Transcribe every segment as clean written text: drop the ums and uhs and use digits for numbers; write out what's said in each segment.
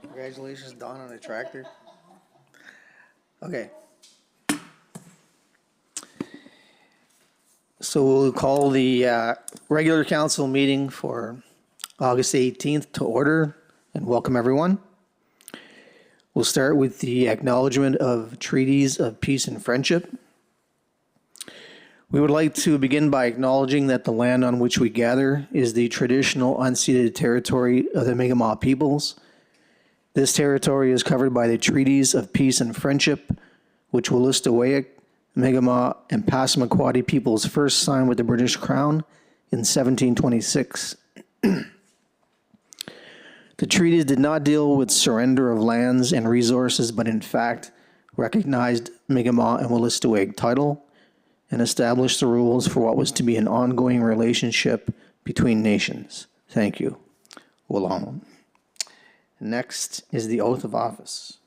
Congratulations, Don, on a tractor. Okay. So we'll call the regular council meeting for August 18th to order and welcome everyone. We'll start with the acknowledgement of treaties of peace and friendship. We would like to begin by acknowledging that the land on which we gather is the traditional unceded territory of the Mi'kmaq peoples. This territory is covered by the treaties of peace and friendship, which Wolastoqiyik, Mi'kmaq, and Passamaquoddy peoples first signed with the British Crown in 1726. The treaties did not deal with surrender of lands and resources, but in fact recognized Mi'kmaq and Wolastoqiyik title and established the rules for what was to be an ongoing relationship between nations. Thank you. Wolong. Next is the oath of office.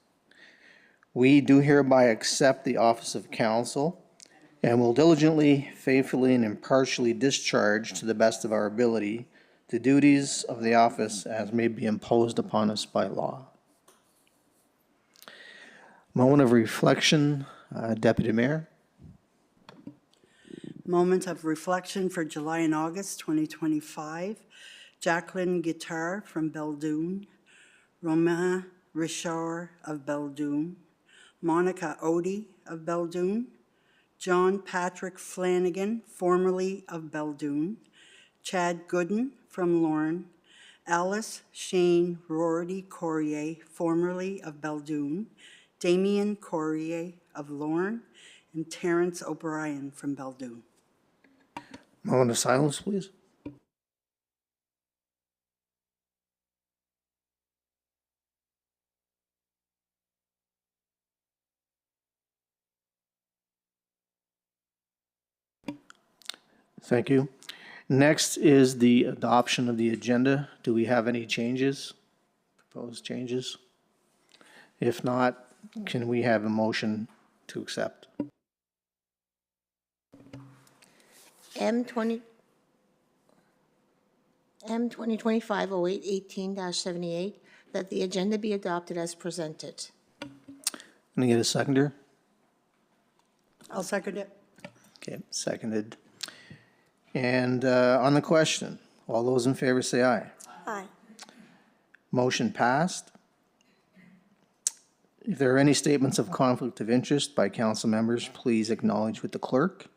We do hereby accept the office of council and will diligently, faithfully, and impartially discharge to the best of our ability the duties of the office as may be imposed upon us by law. Moment of reflection, Deputy Mayor. Moment of reflection for July and August 2025. Jacqueline Guitar from Beldoon, Romain Richard of Beldoon, Monica Odie of Beldoon, John Patrick Flanagan, formerly of Beldoon, Chad Gooden from Lorne, Alice Shane Rorty Corrier, formerly of Beldoon, Damien Corrier of Lorne, and Terrence O'Brien from Beldoon. Moment of silence, please. Thank you. Next is the adoption of the agenda. Do we have any changes, proposed changes? If not, can we have a motion to accept? M2025-08-18-78, that the agenda be adopted as presented. Can I get a seconder? I'll second it. Okay, seconded. And on the question, all those in favor say aye. Aye. Motion passed. If there are any statements of conflict of interest by council members, please acknowledge with the clerk.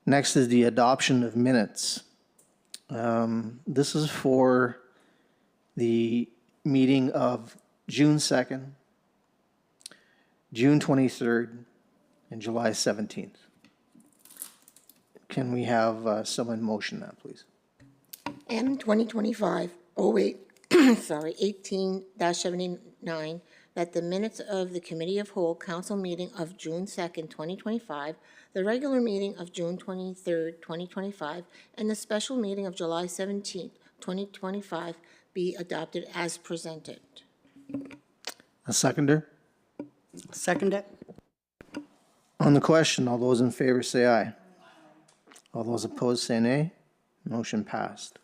Next is the adoption of minutes. This is for the meeting of June 2nd, June 23rd, and July 17th. Can we have someone motion that, please? M2025-08, 18-79, that the minutes of the Committee of Whole Council meeting of June 2nd, 2025, the regular meeting of June 23rd, 2025, and the special meeting of July 17th, 2025 be adopted as presented. A seconder? Second it. On the question, all those in favor say aye. All those opposed say nay. Motion passed.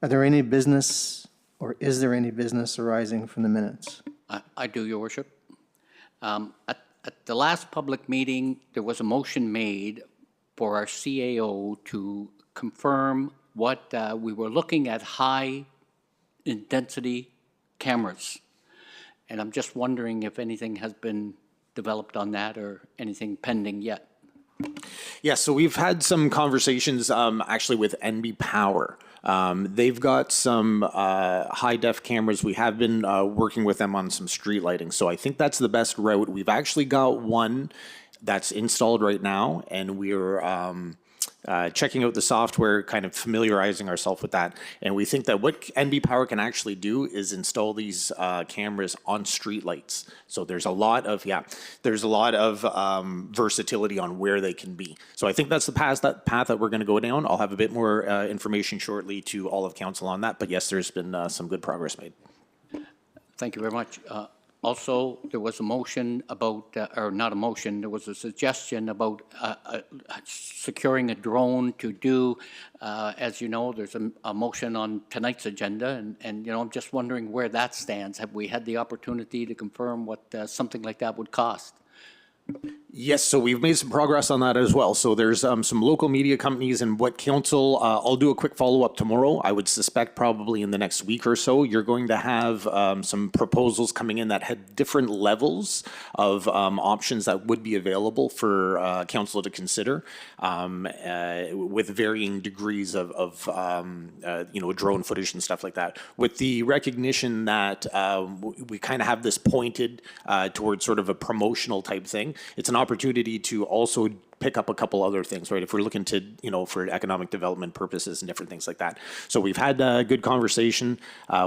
Are there any business, or is there any business arising from the minutes? I do, Your Worship. At the last public meeting, there was a motion made for our CAO to confirm what we were looking at high-intensity cameras. And I'm just wondering if anything has been developed on that or anything pending yet. Yeah, so we've had some conversations actually with NB Power. They've got some high-def cameras. We have been working with them on some street lighting. So I think that's the best route. We've actually got one that's installed right now, and we're checking out the software, kind of familiarizing ourselves with that. And we think that what NB Power can actually do is install these cameras on street lights. So there's a lot of, versatility on where they can be. So I think that's the path that we're going to go down. I'll have a bit more information shortly to all of council on that. But yes, there's been some good progress made. Thank you very much. Also, there was a motion about, or not a motion, there was a suggestion about securing a drone to do, as you know, there's a motion on tonight's agenda, and, I'm just wondering where that stands. Have we had the opportunity to confirm what something like that would cost? Yes, so we've made some progress on that as well. So there's some local media companies and what council, I'll do a quick follow-up tomorrow. I would suspect probably in the next week or so, you're going to have some proposals coming in that had different levels of options that would be available for council to consider with varying degrees of drone footage and stuff like that. With the recognition that we kind of have this pointed towards sort of a promotional type thing, it's an opportunity to also pick up a couple other things, right? If we're looking to, for economic development purposes and different things like that. So we've had a good conversation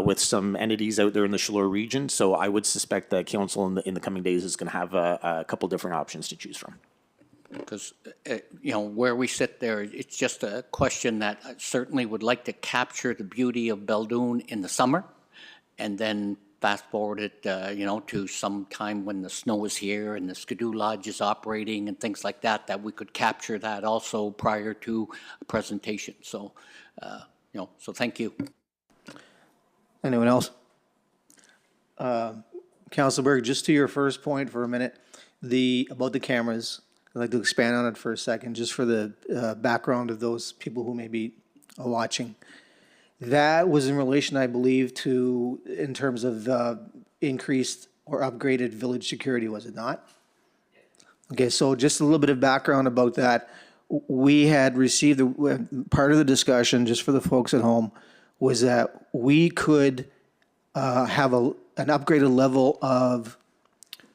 with some entities out there in the Chaleur region. So I would suspect that council in the coming days is going to have a couple different options to choose from. Because, where we sit there, it's just a question that I certainly would like to capture the beauty of Beldoon in the summer, and then fast forward it, to some time when the snow is here and the Skidoo Lodge is operating and things like that, that we could capture that also prior to a presentation. So, so thank you. Anyone else? Councilor Berg, just to your first point for a minute, about the cameras, I'd like to expand on it for a second, just for the background of those people who may be watching. That was in relation, I believe, to, in terms of increased or upgraded village security, was it not? Okay, so just a little bit of background about that. We had received, part of the discussion, just for the folks at home, was that we could have an upgraded level of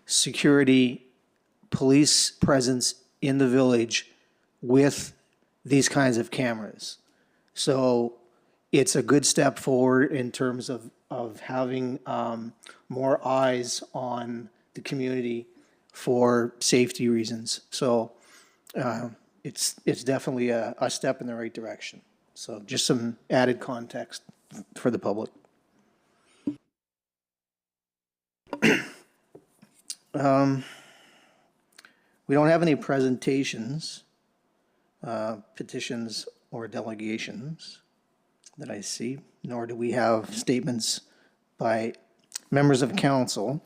security, police presence in the village with these kinds of cameras. So it's a good step forward in terms of having more eyes on the community for safety reasons. So it's definitely a step in the right direction. So just some added context for the public. We don't have any presentations, petitions, or delegations that I see, nor do we have statements by members of council.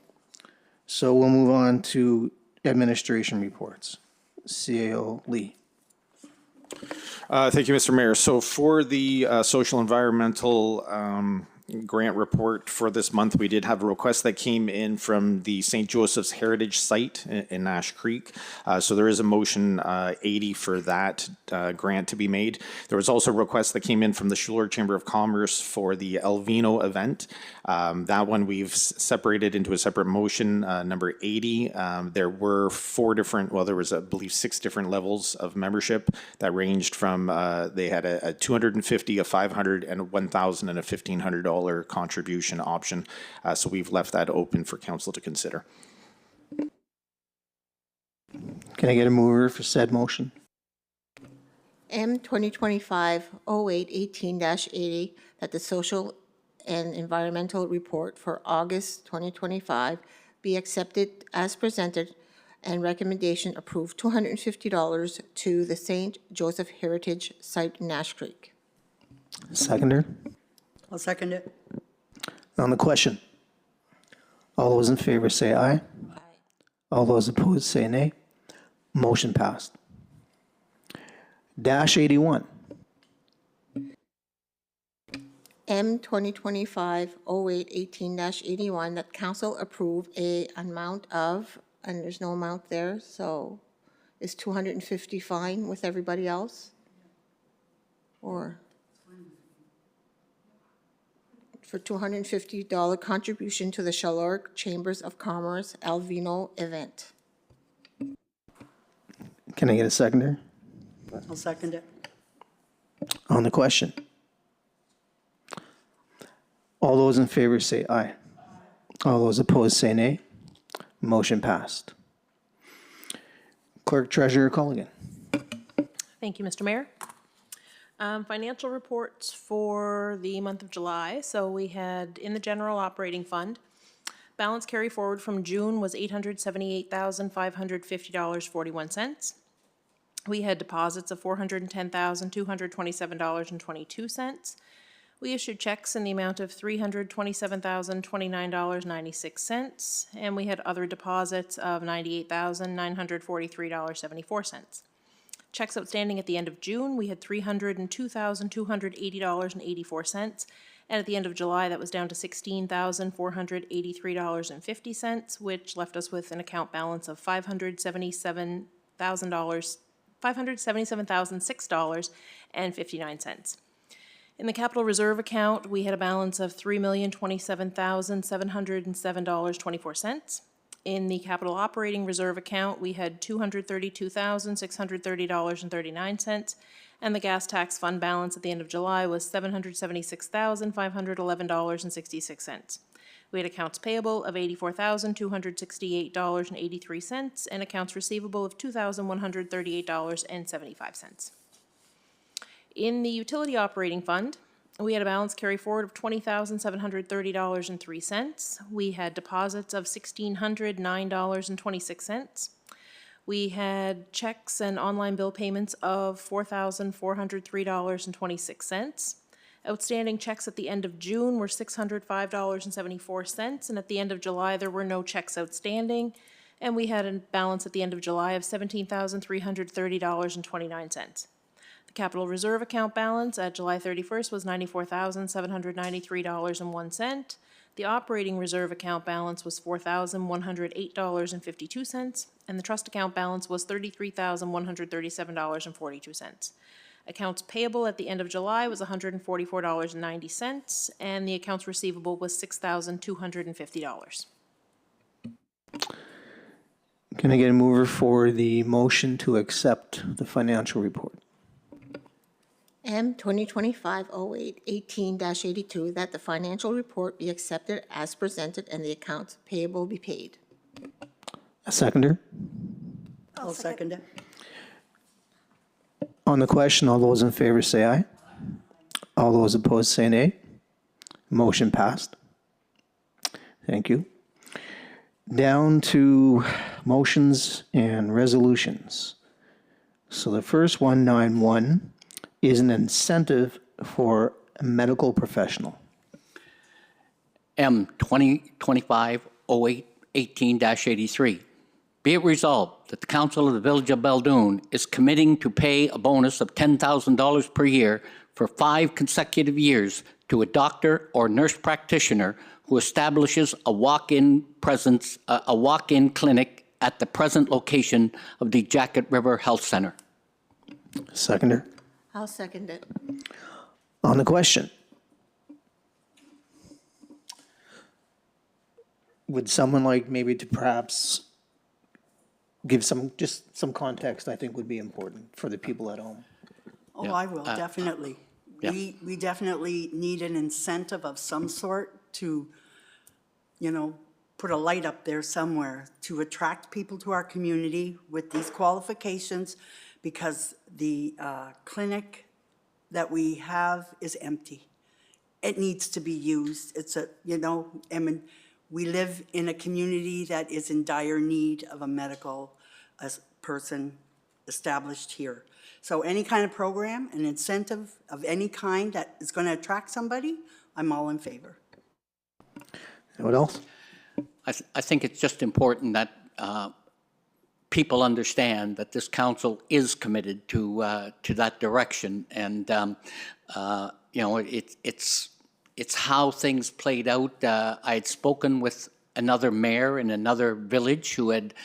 So we'll move on to administration reports. CAO Lee. Thank you, Mr. Mayor. So for the social environmental grant report for this month, we did have a request that came in from the St. Joseph's Heritage Site in Nash Creek. So there is a motion 80 for that grant to be made. There was also a request that came in from the Chaleur Chamber of Commerce for the El Vino event. That one we've separated into a separate motion, number 80. There were there was, I believe, 6 different levels of membership that ranged from, they had a 250, a 500, and a 1,000 and a $1,500 contribution option. So we've left that open for council to consider. Can I get a mover for said motion? M 2025-08-18-80, that the social and environmental report for August 2025 be accepted as presented, and recommendation approved $250 to the St. Joseph Heritage Site in Nash Creek. Seconder? I'll second it. On the question, all those in favor say aye. Aye. All those opposed say nay. Motion passed. Dash 81. M 2025-08-18-81, that council approve a amount of, and there's no amount there, so is 250 fine with everybody else? Or for $250 contribution to the Chaleur Chambers of Commerce El Vino event. Can I get a seconder? I'll second it. On the question, all those in favor say aye. All those opposed say nay. Motion passed. Clerk Treasurer Culligan. Thank you, Mr. Mayor. Financial reports for the month of July. So we had, in the general operating fund, Balance carry forward from June was $878,550.41. We had deposits of $410,227.22. We issued checks in the amount of $327,029.96, and we had other deposits of $98,943.74. Checks outstanding at the end of June, we had $302,280.84, and at the end of July, that was down to $16,483.50, which left us with an account balance of $577,006.59. In the capital reserve account, we had a balance of $3,027,707.24. In the capital operating reserve account, we had $232,630.39, and the gas tax fund balance at the end of July was $776,511.66. We had accounts payable of $84,268.83 and accounts receivable of $2,138.75. In the utility operating fund, we had a balance carry forward of $20,730.03. We had deposits of $1,609.26. We had checks and online bill payments of $4,403.26. Outstanding checks at the end of June were $605.74, and at the end of July, there were no checks outstanding, and we had a balance at the end of July of $17,330.29. The capital reserve account balance at July 31st was $94,793.01. The operating reserve account balance was $4,108.52, and the trust account balance was $33,137.42. Accounts payable at the end of July was $144.90, and the accounts receivable was $6,250. Can I get a mover for the motion to accept the financial report? M 2025-08-18-82, that the financial report be accepted as presented and the accounts payable be paid. A seconder? I'll second it. On the question, all those in favor say aye. All those opposed say nay. Motion passed. Thank you. Down to motions and resolutions. So the first 191 is an incentive for a medical professional. M 2025-08-18-83. Be it resolved that the Council of the Village of Beldoon is committing to pay a bonus of $10,000 per year for 5 consecutive years to a doctor or nurse practitioner who establishes a walk-in clinic at the present location of the Jacket River Health Center. Seconder? I'll second it. On the question, would someone like maybe to perhaps give some context, I think would be important for the people at home? Oh, I will, definitely. yeah. We definitely need an incentive of some sort to, put a light up there somewhere to attract people to our community with these qualifications, because the clinic that we have is empty. It needs to be used. It's we live in a community that is in dire need of a medical person established here. So any kind of program, an incentive of any kind that is going to attract somebody, I'm all in favor. What else? I think it's just important that people understand that this council is committed to that direction, and it's how things played out. I had spoken with another mayor in another village who had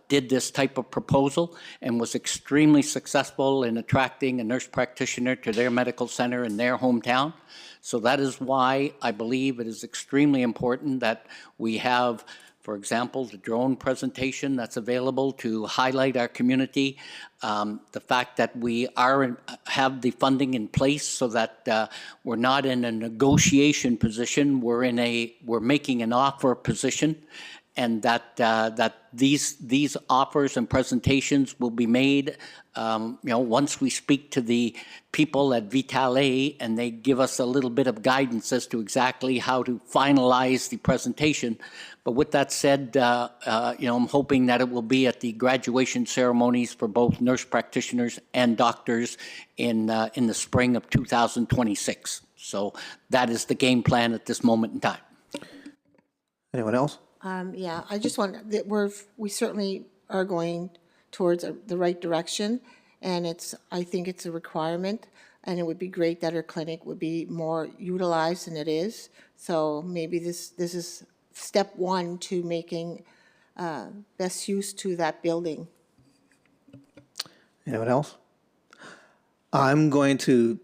did this type of proposal and was extremely successful in attracting a nurse practitioner to their medical center in their hometown. So that is why I believe it is extremely important that we have, for example, the drone presentation that's available to highlight our community, the fact that we have the funding in place so that we're not in a negotiation position, we're making an offer position, and that these offers and presentations will be made, once we speak to the people at Vitale and they give us a little bit of guidance as to exactly how to finalize the presentation. But with that said, I'm hoping that it will be at the graduation ceremonies for both nurse practitioners and doctors in the spring of 2026. So that is the game plan at this moment in time. Anyone else? Yeah, I just want, that we certainly are going towards the right direction, and I think it's a requirement, and it would be great that our clinic would be more utilized than it is. So maybe this is step one to making best use to that building. Anyone else? I'm going to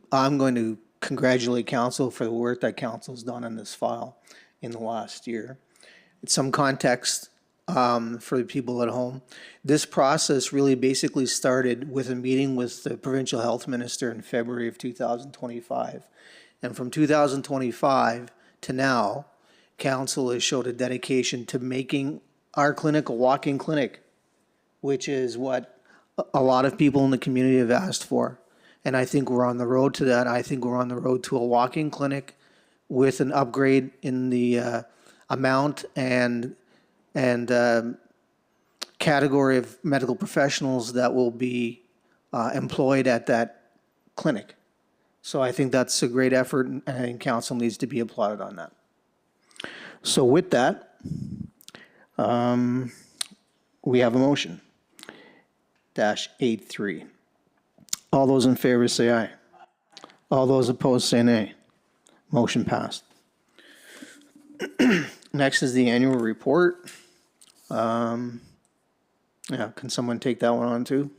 congratulate council for the work that council's done on this file in the last year. Some context for the people at home. This process really basically started with a meeting with the provincial health minister in February of 2025. And from 2025 to now, council has showed a dedication to making our clinic a walk-in clinic, which is what a lot of people in the community have asked for. And I think we're on the road to that. I think we're on the road to a walk-in clinic with an upgrade in the amount and category of medical professionals that will be employed at that clinic. So I think that's a great effort, and I think council needs to be applauded on that. So with that, we have a motion. -83. All those in favor say aye. All those opposed say nay. Motion passed. Next is the annual report. Yeah, can someone take that one on too?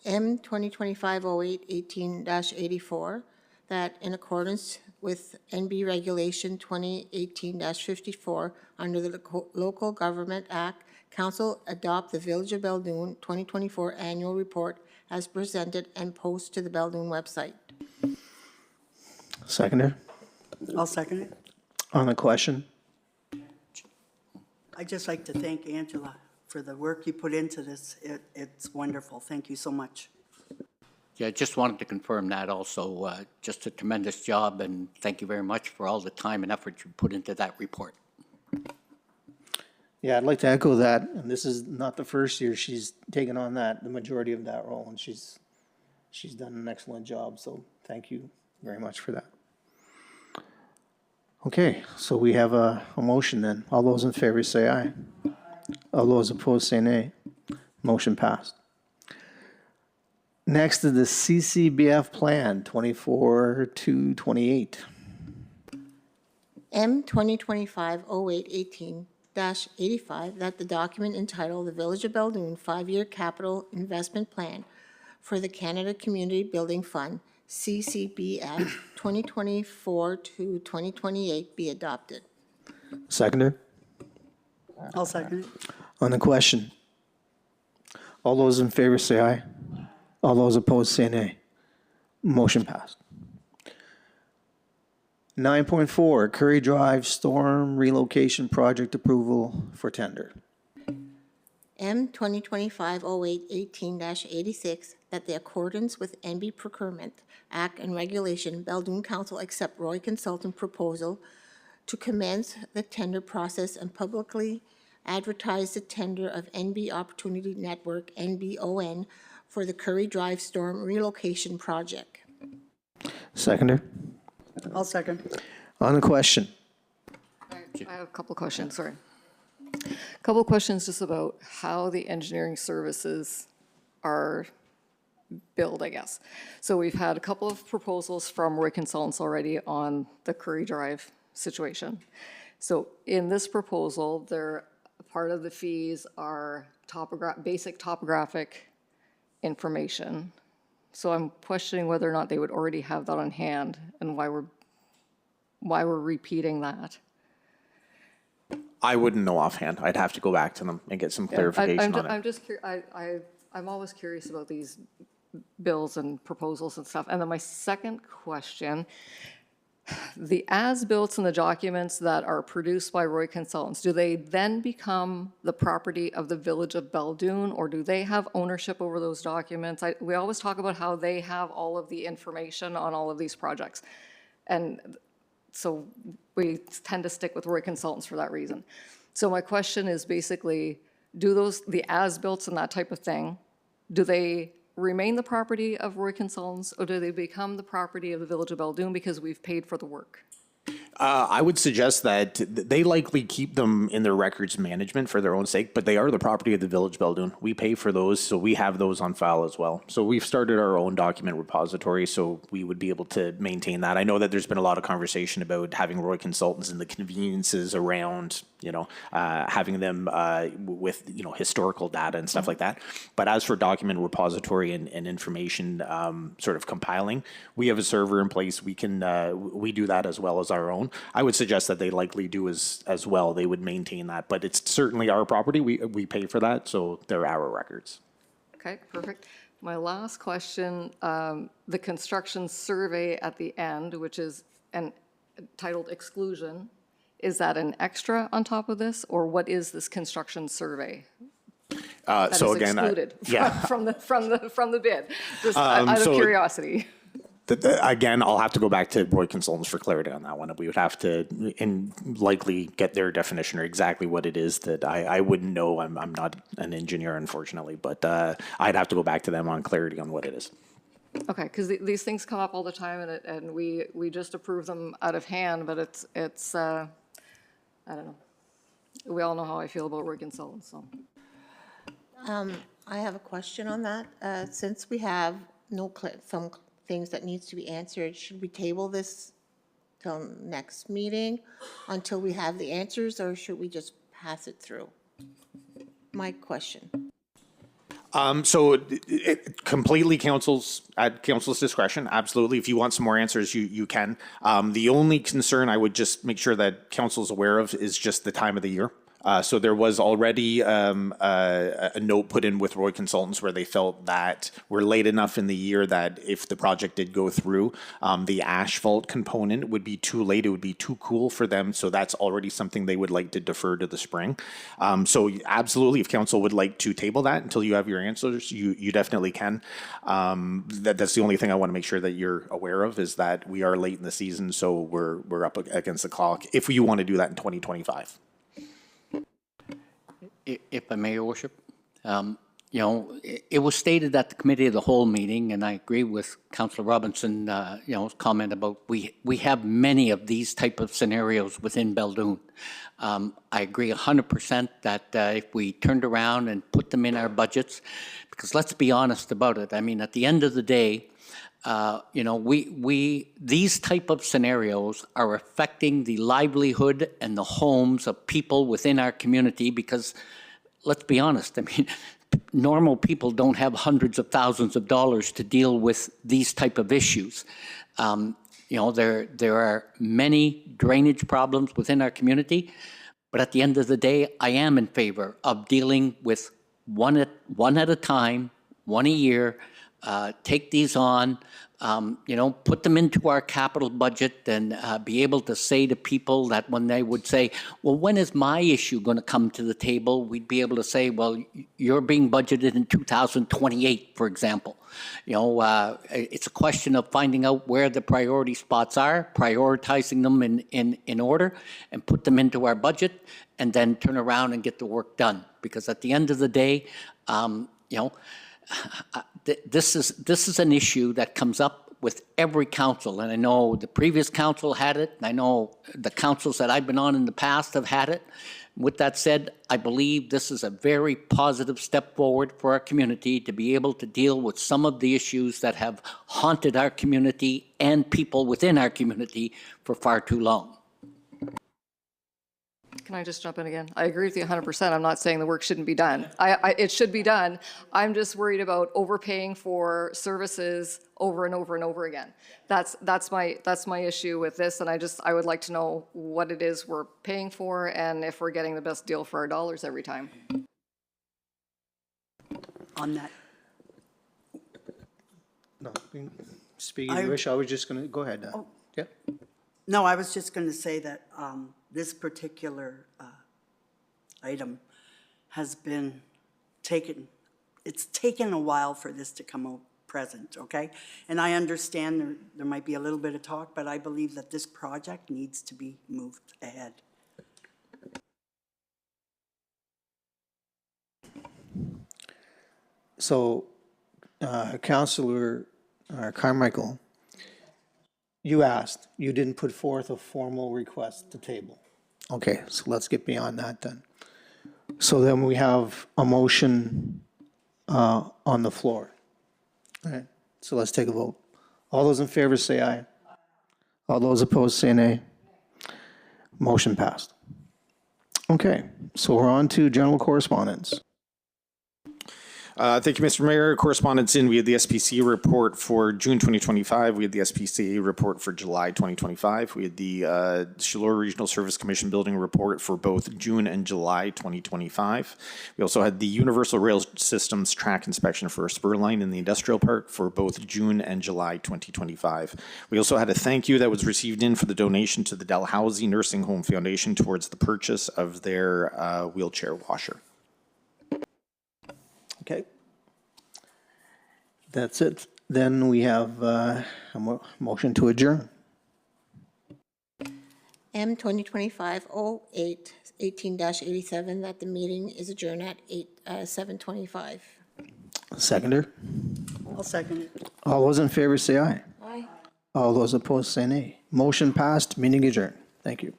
M 2025-08-18-84, that in accordance with NB Regulation 2018-54, under the Local Government Act, Council adopt the Village of Beldoon 2024 Annual Report as presented and post to the Beldoon website. Seconder, I'll second it. on the question? I'd just like to thank Angela for the work you put into this. It's wonderful. Thank you so much. Yeah, just wanted to confirm that also. Just a tremendous job, and thank you very much for all the time and effort you put into that report. Yeah, I'd like to echo that, and this is not the first year she's taken on the majority of that role, and she's done an excellent job, so thank you very much for that. Okay, so we have a motion then. All those in favor say aye. All those opposed say nay. Motion passed. Next is the CCBF Plan 24-28. M 2025-08-18-85, that the document entitled the Village of Beldoon 5-Year Capital Investment Plan for the Canada Community Building Fund, CCBF 2024-2028 be adopted. Seconder, I'll second it. on the question. All those in favor say aye. All those opposed say nay. Motion passed. 9.4, Curry Drive Storm Relocation Project Approval for Tender. M 2025-08-18-86, that the accordance with NB Procurement Act and Regulation, Beldoon Council accept Roy Consultant proposal to commence the tender process and publicly advertise the tender of NB Opportunity Network, NBON, for the Curry Drive Storm Relocation Project. Seconder, I'll second. on the question. I have a couple of questions, sorry. A couple of questions just about how the engineering services are billed, I guess. So we've had a couple of proposals from Roy Consultants already on the Curry Drive situation. So in this proposal, part of the fees are basic topographic information. So I'm questioning whether or not they would already have that on hand and why we're repeating that. I wouldn't know offhand. I'd have to go back to them and get some clarification on it. I'm just I'm always curious about these bills and proposals and stuff. And then my second question, the as-built and the documents that are produced by Roy Consultants, do they then become the property of the Village of Beldoon, or do they have ownership over those documents? We always talk about how they have all of the information on all of these projects. And so we tend to stick with Roy Consultants for that reason. So my question is basically, do the as-built and that type of thing, do they remain the property of Roy Consultants, or do they become the property of the Village of Beldoon because we've paid for the work? I would suggest that they likely keep them in their records management for their own sake, but they are the property of the Village Beldoon. We pay for those, so we have those on file as well. So we've started our own document repository, so we would be able to maintain that. I know that there's been a lot of conversation about having Roy Consultants and the conveniences around, having them with, historical data and stuff like that. But as for document repository and information sort of compiling, we have a server in place. We do that as well as our own. I would suggest that they likely do as well. They would maintain that, but it's certainly our property. We pay for that, so they're our records. Okay, perfect. My last question, the construction survey at the end, which is titled exclusion, is that an extra on top of this, or what is this construction survey? That So is again, excluded yeah. from the bid, just out of so- curiosity. Again, I'll have to go back to Roy Consultants for clarity on that one. We would have to likely get their definition or exactly what it is that I wouldn't know. I'm not an engineer, unfortunately, but I'd have to go back to them on clarity on what it is. Okay, because these things come up all the time, and we just approve them out of hand, but it's I don't know. We all know how I feel about Roy Consultants, so. I have a question on that. Since we have some things that needs to be answered, should we table this till next meeting until we have the answers, or should we just pass it through? My question. So completely at council's discretion, absolutely. If you want some more answers, you can. The only concern I would just make sure that council's aware of is just the time of the year. So there was already a note put in with Roy Consultants where they felt that we're late enough in the year that if the project did go through, the asphalt component would be too late. It would be too cool for them. So that's already something they would like to defer to the spring. So absolutely, if council would like to table that until you have your answers, you definitely can. That's the only thing I want to make sure that you're aware of, is that we are late in the season. So we're up against the clock if you want to do that in 2025. If I may, Your Worship, it was stated at the Committee of the Whole meeting, and I agree with Councillor Robinson, comment about we have many of these type of scenarios within Beldoon. I agree 100% that if we turned around and put them in our budgets, because let's be honest about it. I mean, at the end of the day, these type of scenarios are affecting the livelihood and the homes of people within our community, because let's be honest, I mean, normal people don't have hundreds of thousands of dollars to deal with these type of issues. There are many drainage problems within our community, but at the end of the day, I am in favor of dealing with one at a time, one a year. Take these on, put them into our capital budget, and be able to say to people that when they would say, well, when is my issue going to come to the table? We'd be able to say, well, you're being budgeted in 2028, for example. It's a question of finding out where the priority spots are, prioritizing them in order, and put them into our budget, and then turn around and get the work done. Because at the end of the day, this is an issue that comes up with every council, and I know the previous council had it, and I know the councils that I've been on in the past have had it. With that said, I believe this is a very positive step forward for our community to be able to deal with some of the issues that have haunted our community and people within our community for far too long. Can I just jump in again? I agree with you 100%. I'm not saying the work shouldn't be done. It should be done. I'm just worried about overpaying for services over and over and over again. That's my issue with this, and I would like to know what it is we're paying for and if we're getting the best deal for our dollars every time. On that. No, speak if you wish. I was just going to, go ahead. Yep. No, I was just going to say that this particular item has been taken, it's taken a while for this to come out present, okay? And I understand there might be a little bit of talk, but I believe that this project needs to be moved ahead. So, Councillor Carmichael, you asked, you didn't put forth a formal request to table. Okay, so let's get beyond that then. So then we have a motion on the floor. All right, so let's take a vote. All those in favor say aye. All those opposed say nay. Motion passed. Okay, so we're on to general correspondence. Thank you, Mr. Mayor. Correspondence in, we had the SPCA report for June 2025. We had the SPCA report for July 2025. We had the Chaleur Regional Service Commission building report for both June and July 2025. We also had the Universal Rail Systems track inspection for a spur line in the industrial park for both June and July 2025. We also had a thank you that was received in for the donation to the Dalhousie Nursing Home Foundation towards the purchase of their wheelchair washer. Okay. That's it. Then we have a motion to adjourn. M 2025-08, 18-87, that the meeting is adjourned at 7:25. Seconder. I'll second it. All those in favor say aye. Aye. All those opposed say nay. Motion passed, meeting adjourned. Thank you.